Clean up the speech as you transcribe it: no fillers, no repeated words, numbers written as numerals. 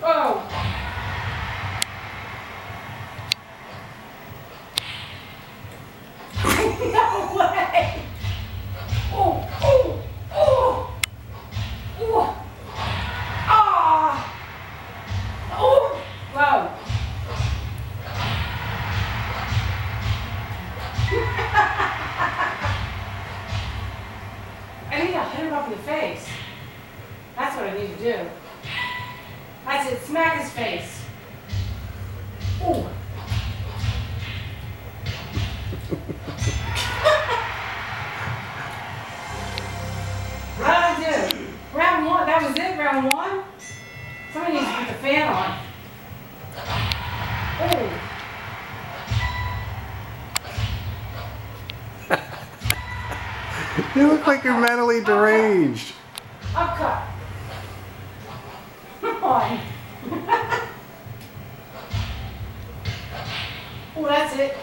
Oh. No way. Oh, oh, oh. Oh. Ah. Oh. Whoa. I need to hit him up in the face. That's what I need to do. That's it. Smack his face. Ooh. Round two. Round one. That was it. Round one. Somebody needs to put the fan on. Oh. You look like you're mentally deranged. Upcut. Come on. Oh, that's it.